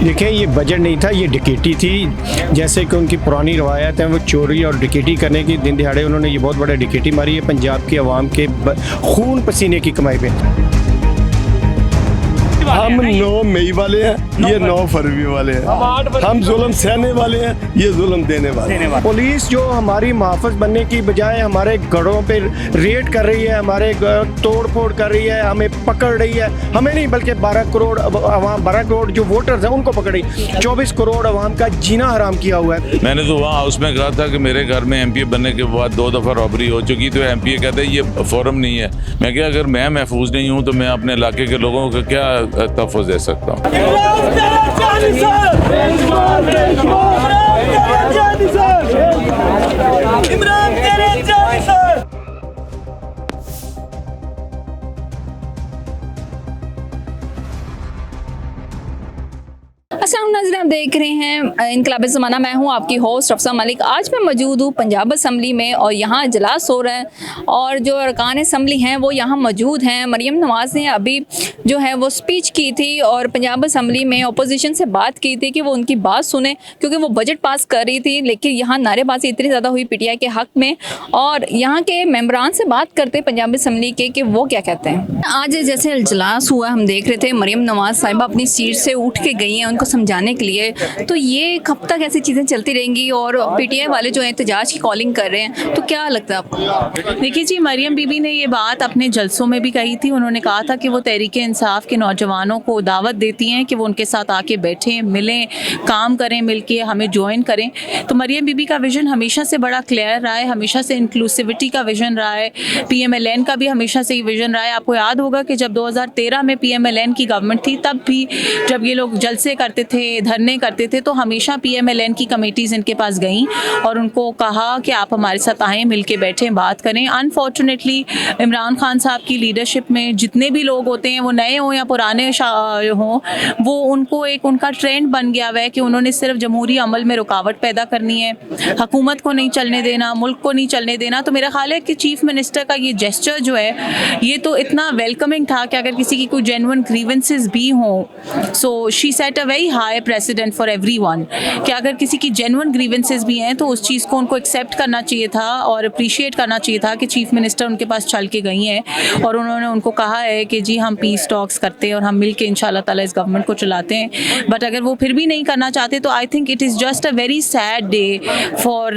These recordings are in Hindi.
देखिए, ये बजट नहीं था, ये डकैती थी। जैसे कि उनकी पुरानी रवायत है, वो चोरी और डकैती करने की दिन दिहाड़े उन्होंने ये बहुत बड़ा डकैती मारी है पंजाब की आवाम के खून पसीने की कमाई पे। हम 9 मई वाले हैं, ये 9 फरवरी वाले हैं। हम जुल्म सहने वाले हैं, ये जुल्म देने वाले हैं। पुलिस जो हमारी मुहाफ़िज़ बनने की बजाय हमारे घरों पे रेड कर रही है, हमारे तोड़ फोड़ कर रही है, हमें पकड़ रही है। हमें नहीं, बल्कि 12 करोड़ अवाम, 12 करोड़ जो वोटर्स हैं उनको पकड़ रही। 24 करोड़ अवाम का जीना हराम किया हुआ है। मैंने तो वहाँ हाउस में कहा था कि मेरे घर में MPA बनने के बाद 2 दफ़ा रॉबरी हो चुकी, तो MPA कहते हैं ये फोरम नहीं है। मैं क्या, अगर मैं महफूज नहीं हूँ तो मैं अपने इलाके के लोगों को क्या तहफ़्फ़ुज़ दे सकता हूँ। अस्सलाम नाज़रीन, आप देख रहे हैं इनकलाब ज़माना। मैं हूं आपकी होस्ट अफसा मलिक। आज मैं मौजूद हूं पंजाब असम्बली में और यहाँ इजलास हो रहा है और जो अरकान असम्बली हैं वो यहाँ मौजूद हैं। मरियम नवाज़ ने अभी जो है वो स्पीच की थी और पंजाब असम्बली में अपोजिशन से बात की थी कि वो उनकी बात सुने, क्योंकि वो बजट पास कर रही थी। लेकिन यहाँ नारेबाजी इतनी ज़्यादा हुई PTI के हक़ में, और यहाँ के मेम्बरान से बात करते पंजाब असम्बली के कि वो क्या कहते हैं। आज जैसे इजलास हुआ, हम देख रहे थे मरियम नवाज़ साहिबा अपनी सीट से उठ के गई हैं उनको समझाने के लिए। तो ये कब तक ऐसी चीज़ें चलती रहेंगी? और PTI वाले जो हैं एहतजाज की कॉलिंग कर रहे हैं, तो क्या लगता है आपको? देखिए जी, मरियम बीबी ने ये बात अपने जलसों में भी कही थी। उन्होंने कहा था कि वो तहरीक इंसाफ के नौजवानों को दावत देती हैं कि वो उनके साथ आके बैठें, मिलें, काम करें, मिलके हमें ज्वाइन करें। तो मरियम बीबी का विज़न हमेशा से बड़ा क्लियर रहा है, हमेशा से इंक्लूसिविटी का विज़न रहा है। PMLN का भी हमेशा से ही विज़न रहा है। आपको याद होगा कि जब 2013 में PMLN की गवर्नमेंट थी, तब भी जब ये लोग जलसे करते थे, धरने करते थे, तो हमेशा PMLN की कमेटीज़ इनके पास गईं और उनको कहा कि आप हमारे साथ आएँ, मिलके बैठें, बात करें। अनफॉर्चुनेटली इमरान खान साहब की लीडरशिप में जितने भी लोग होते हैं, वो नए हों या पुराने हों, वो उनको एक उनका ट्रेंड बन गया हुआ है कि उन्होंने सिर्फ जमहूरी अमल में रुकावट पैदा करनी है, हुकूमत को नहीं चलने देना, मुल्क को नहीं चलने देना। तो मेरा ख्याल है कि चीफ मिनिस्टर का ये जेस्चर जो है, ये तो इतना वेलकमिंग था कि अगर किसी की कोई जेन्युइन ग्रीवेंसेस भी हों, so she said a very high president for everyone, कि अगर किसी की जेन्युइन ग्रीवेंसेस भी हैं तो उस चीज़ को उनको एक्सेप्ट करना चाहिए था और अप्रिशिएट करना चाहिए था कि चीफ मिनिस्टर उनके पास चल के गई हैं और उन्होंने उनको कहा है कि जी हम पीस टॉक्स करते हैं और हम मिल के इंशाल्लाह ताला इस गवर्नमेंट को चलाते हैं। बट अगर वो फिर भी नहीं करना चाहते तो I think it is just a very sad day for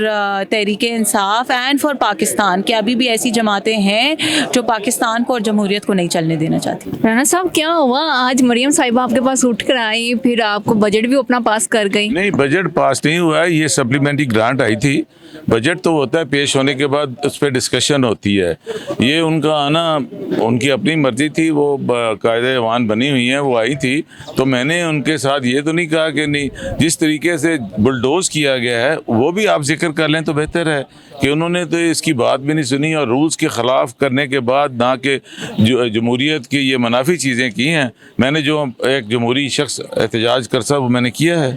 Tehreek Insaf and for Pakistan, कि अभी भी ऐसी जमातें हैं जो पाकिस्तान को और जमहूरियत को नहीं चलने देना चाहती। राना साहब, क्या हुआ आज मरियम साहिबा आपके पास उठ कर आई, फिर आपको बजट भी अपना पास कर गई? नहीं, बजट पास नहीं हुआ है, ये सप्लीमेंट्री ग्रांट आई थी। बजट तो होता है पेश होने के बाद, उस पर डिस्कशन होती है। ये उनका आना उनकी अपनी मर्जी थी, वो कायदे-ए-वान बनी हुई हैं, वो आई थी। तो मैंने उनके साथ ये तो नहीं कहा कि नहीं, जिस तरीके से बुलडोज किया गया है वो भी आप जिक्र कर लें तो बेहतर है कि उन्होंने तो इसकी बात भी नहीं सुनी और रूल्स के ख़िलाफ़ करने के बाद ना कि जमहूरियत की ये मुनाफी चीज़ें की हैं। मैंने जो एक जमहूरी शख्स एहतजाज कर सा वो मैंने किया है।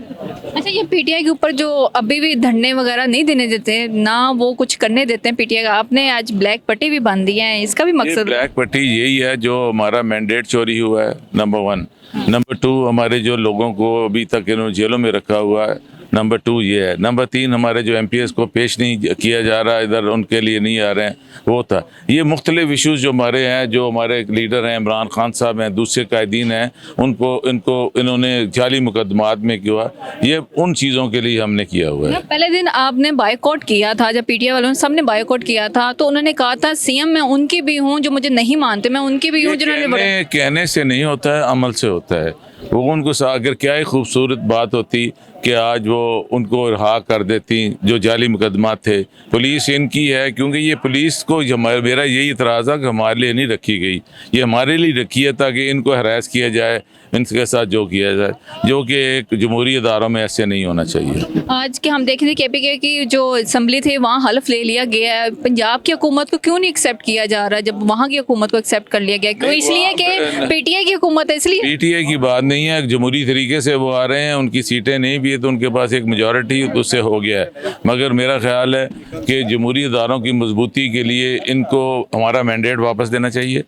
अच्छा, ये PTI के ऊपर जो अभी भी धरने वगैरह नहीं देने देते, ना वो कुछ करने देते हैं PTI का, आपने आज ब्लैक पट्टी भी बांध दी है, इसका भी मकसद? ब्लैक पट्टी यही है जो हमारा मैंडेट चोरी हुआ है, नंबर 1। नंबर 2, हमारे जो लोगों को अभी तक इन्होंने जेलों में रखा हुआ है, नंबर 2 ये है। नंबर 3, हमारे जो MPS को पेश नहीं किया जा रहा, इधर उनके लिए नहीं आ रहे हैं, वो था। ये मुख्तलिफ इशूज़ जो हमारे हैं, जो हमारे लीडर हैं इमरान खान साहब हैं, दूसरे कायदीन हैं, इन्होंने जाली मुकदमात में किया, ये उन चीज़ों के लिए हमने किया हुआ है। पहले दिन आपने बायकॉट किया था, जब PTI वालों ने सबने बायकॉट किया था, तो उन्होंने कहा था CM मैं उनकी भी हूँ जो मुझे नहीं मानते, मैं उनकी भी हूँ जिन्होंने। कहने से नहीं होता है, अमल से होता है। वो उनको अगर क्या ही खूबसूरत बात होती कि आज वो उनको रिहा कर देती जो जाली मुकदमा थे। पुलिस इनकी है, क्योंकि ये पुलिस को मेरा यही इतराज़ है कि हमारे लिए नहीं रखी गई, ये हमारे लिए रखी है ताकि इनको हरास किया जाए, इनके साथ जो किया जाए, जो कि एक जमहूरी इदारों में ऐसे नहीं होना चाहिए। आज के हम देख रहे हैं KPK की जो असम्बली थी, वहाँ हल्फ ले लिया गया है। पंजाब की हुकूमत को क्यों नहीं एक्सेप्ट किया जा रहा है जब वहाँ की हुकूमत को एक्सेप्ट कर लिया गया? क्यों? इसलिए कि PTI की हुकूमत है, इसलिए? PTI की बात नहीं है, जमहूरी तरीके से वो आ रहे हैं, उनकी सीटें नहीं भी है तो उनके पास एक मेजॉरिटी उससे हो गया है। मगर मेरा ख्याल है कि जमहूरी इदारों की मजबूती के लिए इनको हमारा मैंडेट वापस देना चाहिए।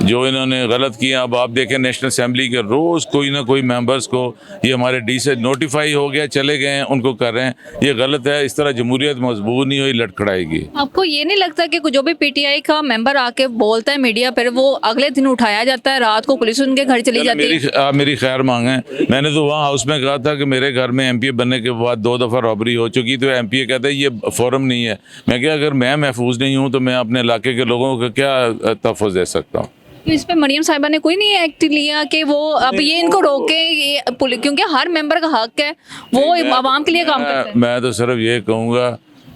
जो इन्होंने गलत किया। अब आप देखें नेशनल असेंबली के रोज़ कोई ना कोई मेंबर्स को ये हमारे डी से नोटिफाई हो गया, चले गए हैं, उनको कर रहे हैं, ये गलत है। इस तरह जमहूरियत मजबूत नहीं हुई, लड़खड़ाएगी। आपको ये नहीं लगता कि जो भी पीटीआई का मेंबर आके बोलता है मीडिया पर, वो अगले दिन उठाया जाता है, रात को पुलिस उनके घर चली जाती है? आप मेरी खैर मांगे। मैंने तो वहाँ हाउस में कहा था कि मेरे घर में एमपीए बनने के बाद 2 दफ़ा रॉबरी हो चुकी, तो एमपीए कहता है ये फोरम नहीं है। मैं क्या, अगर मैं महफूज नहीं हूँ तो मैं अपने इलाके के लोगों को क्या तहफ़्फ़ुज़ दे सकता हूँ? तो इस पे मरियम साहिबा ने कोई नहीं एक्ट लिया कि वो अब ये इनको रोके, क्योंकि हर मेंबर का हक है, वो आवाम के लिए काम करता है। मैं तो सिर्फ ये कहूँगा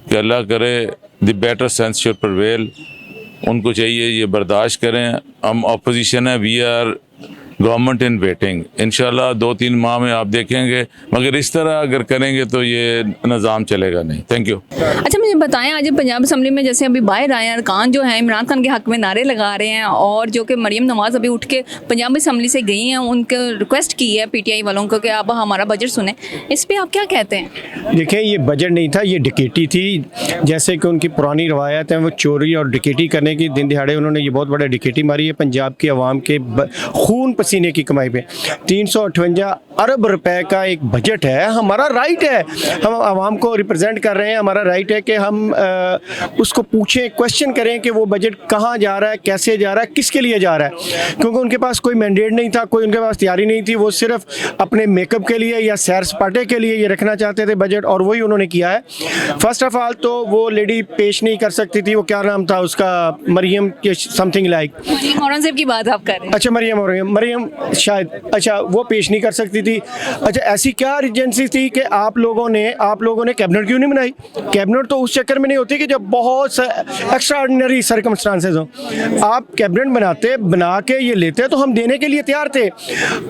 कि अल्लाह करे the better sense should prevail. उनको चाहिए ये बर्दाश्त करें। हम अपोजिशन है, we are government in waiting. इंशाल्लाह 2-3 माह में आप देखेंगे, मगर इस तरह अगर करेंगे तो ये निज़ाम चलेगा नहीं। Thank you. अच्छा, मुझे बताएं, आज पंजाब असम्बली में जैसे अभी बाहर आए अरकान जो हैं इमरान खान के हक में नारे लगा रहे हैं, और जो कि मरियम नवाज़ अभी उठ के पंजाब असम्बली से गई हैं, उनको रिक्वेस्ट की है पीटीआई वालों को कि आप हमारा बजट सुने। इस पर आप क्या कहते हैं? देखें, ये बजट नहीं था, ये डकैती थी। जैसे कि उनकी पुरानी रवायत है, वो चोरी और डकैती करने की, दिन दिहाड़े उन्होंने ये बहुत बड़ा डकैती मारी है पंजाब की आवाम के खून पसीने की कमाई पे। 358 अरब रुपए का एक बजट है। हमारा राइट है, हम आवाम को रिप्रेजेंट कर रहे हैं, हमारा राइट है कि हम उसको पूछें, क्वेश्चन करें कि वो बजट कहाँ जा रहा है, कैसे जा रहा है, किसके लिए जा रहा है। क्योंकि उनके पास कोई मैंडेट नहीं था, कोई उनके पास तैयारी नहीं थी, वो सिर्फ अपने मेकअप के लिए या सैर सपाटे के लिए ये रखना चाहते थे बजट, और वही उन्होंने किया है। फर्स्ट ऑफ ऑल तो वो लेडी पेश नहीं कर सकती थी, वो क्या नाम था उसका, मरियम के समथिंग लाइक, मरियम औरंगजेब की बात आप कर रहे हैं? अच्छा, मरियम शायद, अच्छा, वो पेश नहीं कर सकती थी। अच्छा, ऐसी क्या अर्जेंसी थी कि आप लोगों ने कैबिनेट क्यों नहीं बनाई? कैबिनेट तो उस चक्कर में नहीं होती कि जब बहुत एक्स्ट्राऑर्डिनरी सर्कमस्टांसेस हो। आप कैबिनेट बना के ये लेते तो हम देने के लिए तैयार थे,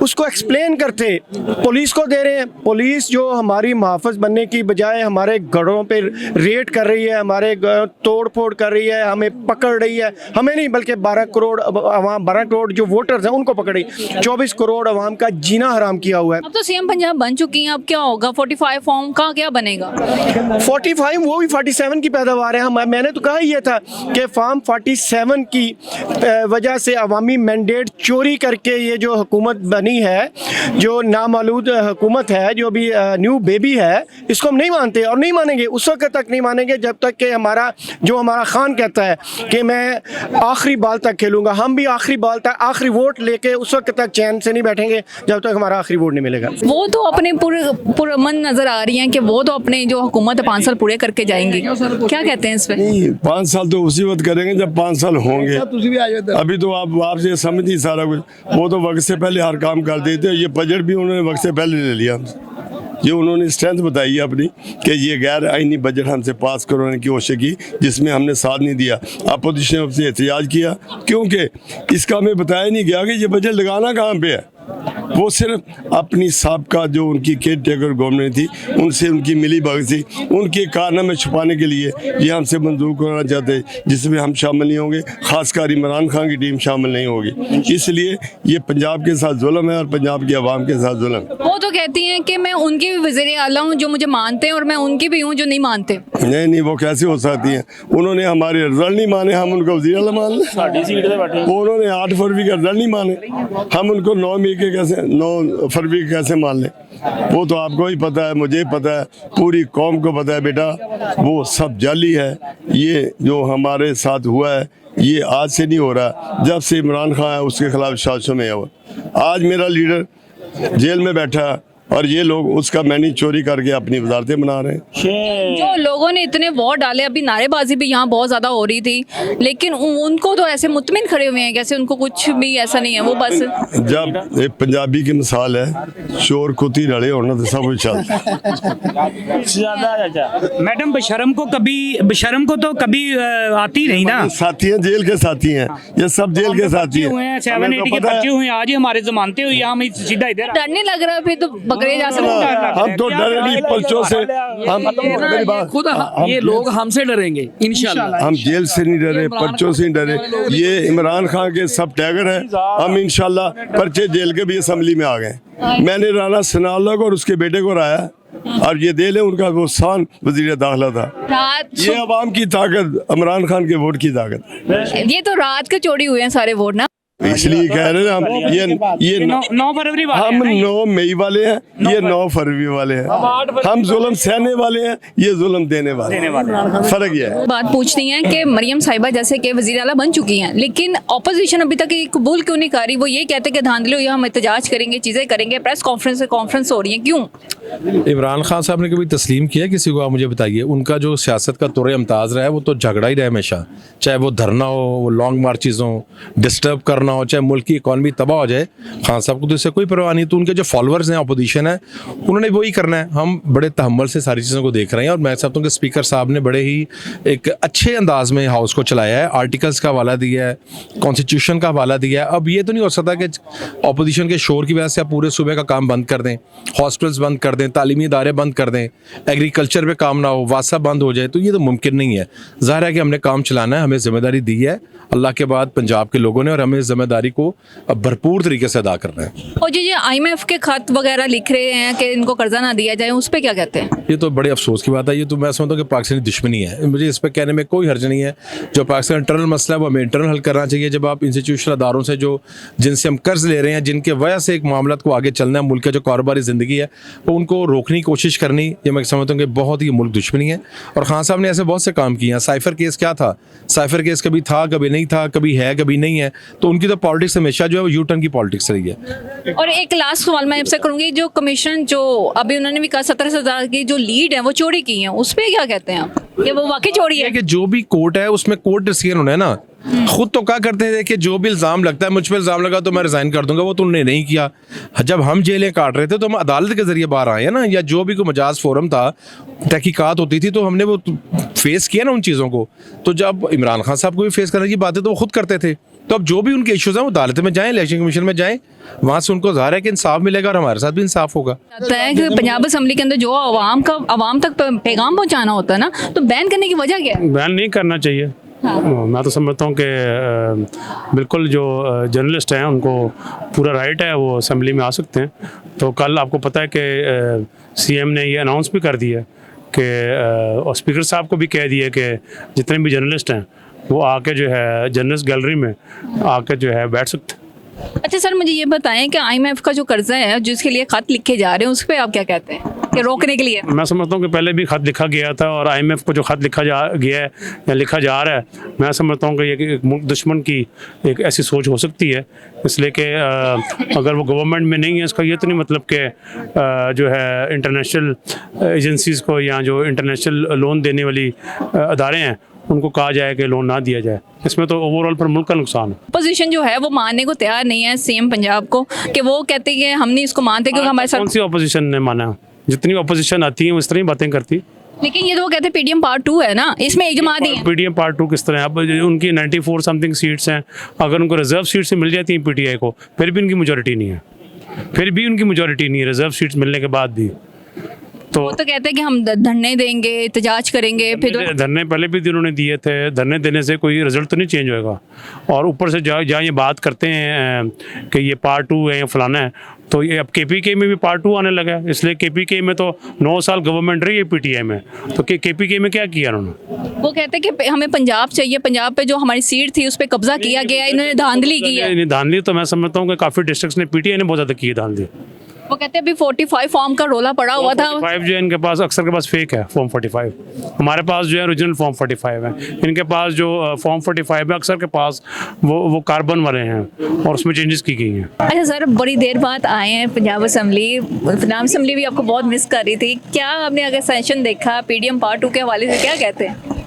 उसको एक्सप्लेन करते। पुलिस को दे रहे हैं, पुलिस जो हमारी मुहाफ़िज़ बनने की बजाय हमारे घरों पे रेड कर रही है, हमारे तोड़ फोड़ कर रही है, हमें पकड़ रही है। हमें नहीं बल्कि 12 करोड़ जो वोटर्स हैं उनको पकड़ रही। 24 करोड़ अवाम का जीना हराम किया हुआ है। अब तो सीएम पंजाब बन चुकी हैं, अब क्या होगा? 45 फॉर्म का क्या बनेगा? 45 वो भी 47 की पैदावार है। मैंने तो कहा ही था कि फॉर्म 47 की वजह से अवामी मैंडेट चोरी करके ये जो हुकूमत बनी है, जो नामालूद हुकूमत है, जो भी न्यू बेबी है, इसको हम नहीं मानते और नहीं मानेंगे। उस वक्त तक नहीं मानेंगे जब तक कि हमारा खान कहता है कि मैं आखिरी बाल तक खेलूंगा। हम भी आखिरी बाल तक, आखिरी वोट लेके उस वक्त तक चैन से नहीं बैठेंगे जब तक हमारा आखिरी वोट नहीं मिलेगा। वो तो अपने पुरअमन नजर आ रही हैं कि वो तो अपने जो हुकूमत है 5 साल पूरे करके जाएंगी। क्या कहते हैं इस पे? 5 साल तो उसी वक्त करेंगे जब 5 साल होंगे। अभी तो आपसे समझ नहीं सारा कुछ, वो तो वक्त से पहले हर काम कर देते। ये बजट भी उन्होंने वक्त से पहले ले लिया। ये उन्होंने स्ट्रेंथ बताई है अपनी कि ये गैर आईनी बजट हमसे पास करवाने की कोशिश की, जिसमें हमने साथ नहीं दिया। अपोजिशन से एहतजाज किया, क्योंकि इसका हमें बताया नहीं गया कि ये बजट लगाना कहाँ पे है। वो सिर्फ अपनी साबका जो उनकी केयर टेकर गवर्नमेंट थी, उनसे उनकी मिली भगत थी, उनके कारनामे छुपाने के लिए ये हमसे मंजूर कराना चाहते, जिसमें हम शामिल नहीं होंगे। खासकर इमरान खान की टीम शामिल नहीं होगी। इसलिए ये पंजाब के साथ जुल्म है और पंजाब की आवाम के साथ जुल्म। वो तो कहती हैं कि मैं उनकी भी वज़ीर आला हूँ जो मुझे मानते हैं, और मैं उनकी भी हूँ जो नहीं मानते। नहीं, वो कैसे हो सकती हैं? उन्होंने हमारे रिजल्ट नहीं माने, हम उनको वज़ीर आला मान लें। उन्होंने 8 फरवरी का रिजल्ट नहीं माने, हम उनको 9 फरवरी कैसे मान लें? वो तो आपको ही पता है, मुझे पता है, पूरी कौम को पता है बेटा, वो सब जाली है। ये जो हमारे साथ हुआ है ये आज से नहीं हो रहा, जब से इमरान खान है उसके खिलाफ शासन में है। आज मेरा लीडर जेल में बैठा और ये लोग उसका मैनी चोरी करके अपनी वजारतें बना रहे हैं। जो लोगों ने इतने वोट डाले, अभी नारेबाजी भी यहाँ बहुत ज़्यादा हो रही थी, लेकिन उनको तो ऐसे मुतमिन खड़े हुए हैं कैसे उनको कुछ भी ऐसा नहीं है। वो बस जब एक पंजाबी की मिसाल है, शोर कुती रले होना तो सब कुछ मैडम बेशरम को तो कभी आती नहीं ना। साथी हैं, जेल के साथी हैं, ये सब जेल के साथी हैं। 780 के बच्चे हुए आज ही हमारे जमानते हुए, हम सीधा इधर डर नहीं लग रहा फिर तो पकड़े जा सकते। हम तो डरे नहीं पर्चों से, हम खुद ये लोग हमसे डरेंगे इंशाल्लाह। हम जेल से नहीं डरे, पर्चों से नहीं डरे। ये इमरान खान के सब टैगर हैं। हम इंशाल्लाह पर्चे जेल के भी असेंबली में आ गए। मैंने राना सनाउल्लाह को और उसके बेटे को राया, और ये दे ले उनका वो सान वजीर दाखिला था। ये अवाम की ताकत, इमरान खान के वोट की ताकत। ये तो रात के चोरी हुए हैं सारे वोट ना। इसलिए कह रहे हैं हम ये 9 फरवरी वाले हम हैं ना 9 मई वाले हैं, ये 9 फरवरी वाले हैं। हम जुल्म सहने वाले हैं, ये जुल्म देने वाले हैं। फर्क ये है। बात पूछनी है कि मरियम साहिबा जैसे कि वज़ीर आला बन चुकी हैं, लेकिन ऑपोजिशन अभी तक ये कबूल क्यों नहीं कर रही? वो ये कहते हैं कि धांधली हुई, हम एहतजाज करेंगे, चीज़ें करेंगे, प्रेस कॉन्फ्रेंस हो रही है, क्यों? इमरान खान साहब ने कभी तस्लीम किया किसी को? आप मुझे बताइए। उनका जो सियासत का तुर अमताज़ रहा है वो तो झगड़ा ही रहा है हमेशा, चाहे वो धरना हो, वो लॉन्ग मार्चेज़ हो, डिस्टर्ब करना हो, चाहे मुल्क की इकॉनमी तबाह हो जाए। खान साहब को तो इससे कोई परवाह नहीं। तो उनके जो फॉलोअर्स हैं, अपोजिशन है, उन्होंने वही करना है। हम बड़े तहम्मुल से सारी चीज़ों को देख रहे हैं और मैं समझता हूँ कि स्पीकर साहब ने बड़े ही एक अच्छे अंदाज में हाउस को चलाया है। आर्टिकल्स का हवाला दिया है, कॉन्स्टिट्यूशन का हवाला दिया है। अब ये तो नहीं हो सकता कि अपोजिशन के शोर की वजह से आप पूरे सूबे का काम बंद कर दें, हॉस्पिटल्स बंद कर दें, तालीमी इदारे बंद कर दें, एग्रीकल्चर पे काम ना हो, वासा बंद हो जाए। तो ये तो मुमकिन नहीं है। ज़ाहिर है कि हमने काम चलाना है, हमें जिम्मेदारी दी है अल्लाह के बाद पंजाब के लोगों ने, और हमें इस जिम्मेदारी को भरपूर तरीके से अदा करना है। और जो IMF के खत वगैरह लिख रहे हैं कि इनको कर्जा ना दिया जाए, उस पर क्या कहते हैं? ये तो बड़े अफसोस की बात है। ये तो मैं समझता हूँ कि पाकिस्तानी दुश्मनी है। मुझे इस पर कहने में कोई हर्ज नहीं है। जो पाकिस्तान इंटरनल मसला है वो हमें इंटरनल हल करना चाहिए। जब आप इंस्टीट्यूशनल अदारों से जिनसे हम कर्ज ले रहे हैं, जिनके वजह से एक मामला को आगे चलना है, मुल्क का जो कारोबारी ज़िंदगी है, वो उनको रोकने की कोशिश करनी, ये मैं समझता हूँ कि बहुत ही मुल्क दुश्मनी है। और खान साहब ने ऐसे बहुत से काम किए हैं। साइफर केस क्या था? साइफर केस कभी था, कभी नहीं था, कभी है, कभी नहीं है। तो उनकी तो पॉलिटिक्स हमेशा जो है वो यू टर्न की पॉलिटिक्स रही है। और एक लास्ट सवाल मैं आपसे करूंगी, जो कमीशन जो अभी उन्होंने भी कहा 17,000 की जो लीड है वो चोरी की है, उस पर क्या कहते हैं आप? कि वो वाकई चोरी है? कि जो भी कोर्ट है उसमें कोर्ट डिसीजन होना है ना। खुद तो क्या करते थे कि जो भी इल्ज़ाम लगता है, मुझ पर इल्ज़ाम लगा तो मैं रिज़ाइन कर दूंगा, वो तो उन्होंने नहीं किया। जब हम जेलें काट रहे थे तो हम अदालत के ज़रिए बाहर आए हैं ना, या जो भी कोई मजाज फोरम था, तहकीकात होती थी, तो हमने वो फेस किया ना उन चीज़ों को। तो जब इमरान खान साहब को भी फेस करने की बातें तो वो खुद करते थे। तो अब जो भी उनके इश्यूज़ हैं वो अदालत में जाएं, इलेक्शन कमीशन में जाएं, वहाँ से उनको ज़ाहिर है कि इंसाफ मिलेगा और हमारे साथ भी इंसाफ होगा। कि पंजाब असम्बली के अंदर जो आवाम तक पैगाम पहुँचाना होता है ना, तो बैन करने की वजह क्या है? बैन नहीं करना चाहिए। मैं तो समझता हूँ कि बिल्कुल जो जर्नलिस्ट हैं उनको पूरा राइट है, वो असेंबली में आ सकते हैं। तो कल आपको पता है कि CM ने ये अनाउंस भी कर दिया कि और स्पीकर साहब को भी कह दिया कि जितने भी जर्नलिस्ट हैं वो आके जो है जर्नलिस्ट गैलरी में आके जो है बैठ सकते हैं। अच्छा सर, मुझे ये बताएं कि IMF का जो कर्जा है जिसके लिए खत लिखे जा रहे हैं, उस पर आप क्या कहते हैं कि रोकने के लिए? मैं समझता हूँ कि पहले भी खत लिखा गया था, और IMF को जो खत लिखा गया है या लिखा जा रहा है, मैं समझता हूँ कि ये एक मुल्क दुश्मन की एक ऐसी सोच हो सकती है। इसलिए कि अगर वो गवर्नमेंट में नहीं है, इसका ये तो नहीं मतलब कि जो है इंटरनेशनल एजेंसीज़ को या जो इंटरनेशनल लोन देने वाली अदारे हैं उनको कहा जाए कि लोन ना दिया जाए। इसमें तो ओवरऑल पर मुल्क का नुकसान है। अपोजिशन जो है वो मानने को तैयार नहीं है CM पंजाब को, कि वो कहते हैं कि हम नहीं इसको मानते क्योंकि हमारे साथ। कौन सी अपोजिशन ने माना? जितनी अपोजिशन आती है वो इस तरह ही बातें करती। लेकिन ये तो वो कहते हैं PDM पार्ट 2 है ना, इसमें एक जमात नहीं है। PDM पार्ट 2 किस तरह? अब उनकी 94 समथिंग सीट्स हैं, अगर उनको रिजर्व सीट से मिल जाती हैं PTI को, फिर भी उनकी मेजॉरिटी नहीं है। फिर भी उनकी मेजॉरिटी नहीं है रिजर्व सीट्स मिलने के बाद भी। तो वो तो कहते हैं कि हम धरने देंगे, एहतजाज करेंगे। फिर धरने पहले भी उन्होंने दिए थे। धरने देने से कोई रिजल्ट तो नहीं चेंज होएगा। और ऊपर से जहाँ ये बात करते हैं कि ये पार्ट 2 है या फलाना है, तो ये अब KPK में भी पार्ट 2 आने लगा है। इसलिए KPK में तो 9 साल गवर्नमेंट रही है PTI में, तो KPK में क्या किया उन्होंने? वो कहते हैं कि हमें पंजाब चाहिए, पंजाब पे जो हमारी सीट थी उस पर कब्जा किया गया, इन्होंने धांधली की है। धांधली तो मैं समझता हूँ कि काफ़ी डिस्ट्रिक्ट्स ने PTI ने बहुत ज़्यादा की है धांधली। वो कहते हैं अभी 45 फॉर्म का रोला पड़ा हुआ था। 45 जो है इनके पास, अक्सर के पास फेक है फॉर्म 45। हमारे पास जो है ओरिजिनल फॉर्म 45 है। इनके पास जो फॉर्म 45 है अक्सर के पास वो कार्बन वाले हैं और उसमें चेंजेस की गई हैं। अच्छा सर, बड़ी देर बाद आए हैं पंजाब असम्बली भी आपको बहुत मिस कर रही थी। क्या आपने अगर सेशन देखा PDM पार्ट 2 के हवाले से, क्या कहते हैं?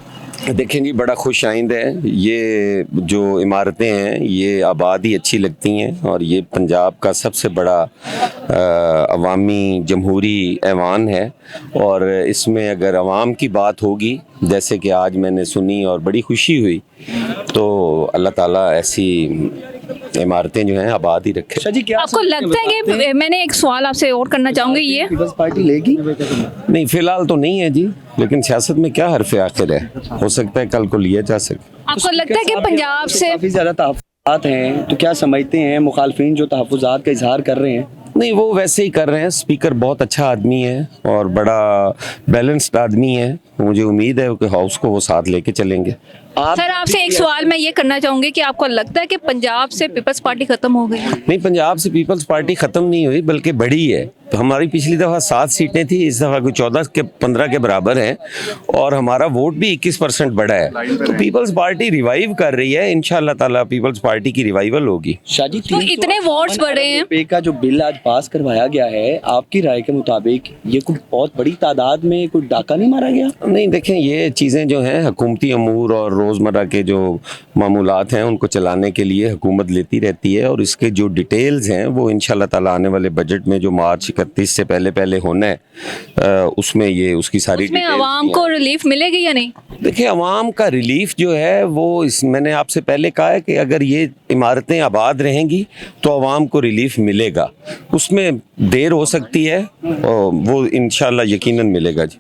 देखें जी, बड़ा खुश आइंद है। ये जो इमारतें हैं ये आबाद ही अच्छी लगती हैं, और ये पंजाब का सबसे बड़ा अवामी जमहूरी ऐवान है। और इसमें अगर अवाम की बात होगी, जैसे कि आज मैंने सुनी और बड़ी खुशी हुई, तो अल्लाह ताला ऐसी इमारतें जो हैं आबाद ही रखे। जी, क्या आपको लगता है कि, मैंने एक सवाल आपसे और करना चाहूँगी, ये पीपल्स पार्टी लेगी? नहीं, फिलहाल तो नहीं है जी, लेकिन सियासत में क्या हरफ आखिर है, हो सकता है कल को लिया जा सके। आपको लगता है कि पंजाब से काफ़ी ज़्यादा तहफ़्फ़ुज़ात हैं, तो क्या समझते हैं मुखालफिन जो तहफ़्फ़ुज़ात का इजहार कर रहे हैं? नहीं, वो वैसे ही कर रहे हैं। स्पीकर बहुत अच्छा आदमी है और बड़ा बैलेंस्ड आदमी है, मुझे उम्मीद है कि हाउस को वो साथ लेके चलेंगे। आप सर आपसे एक सवाल मैं ये करना चाहूंगी कि आपको लगता है कि पंजाब से पीपल्स पार्टी खत्म हो गई? नहीं, पंजाब से पीपल्स पार्टी ख़त्म नहीं हुई बल्कि बढ़ी है। तो हमारी पिछली दफ़ा 7 सीटें थी, इस दफ़ा कोई 14 के बराबर हैं और हमारा वोट भी 21% बढ़ा है। तो पीपल्स पार्टी रिवाइव कर रही है, इंशाल्लाह ताला पीपल्स पार्टी की रिवाइवल होगी। शादी तो इतने वोट्स बढ़े हैं। रुपए का जो बिल आज पास करवाया गया है, आपकी राय के मुताबिक ये कोई बहुत बड़ी तादाद में कोई डाका नहीं मारा गया? नहीं, देखें, ये चीज़ें जो हैं हुकूमती अमूर और रोज़मर्रा के जो मामूलात हैं उनको चलाने के लिए हुकूमत लेती रहती है और इसके जो डिटेल्स हैं वो इंशाल्लाह ताला आने वाले बजट में जो मार्च 31 से पहले होना है उसमें ये उसकी सारी उसमें आवाम को रिलीफ मिलेगी या नहीं? देखिए, आवाम का रिलीफ जो है वो मैंने आपसे पहले कहा है कि अगर ये इमारतें आबाद रहेंगी तो आवाम को रिलीफ मिलेगा। उसमें देर हो सकती है और वो इंशाल्लाह यकीनन मिलेगा जी।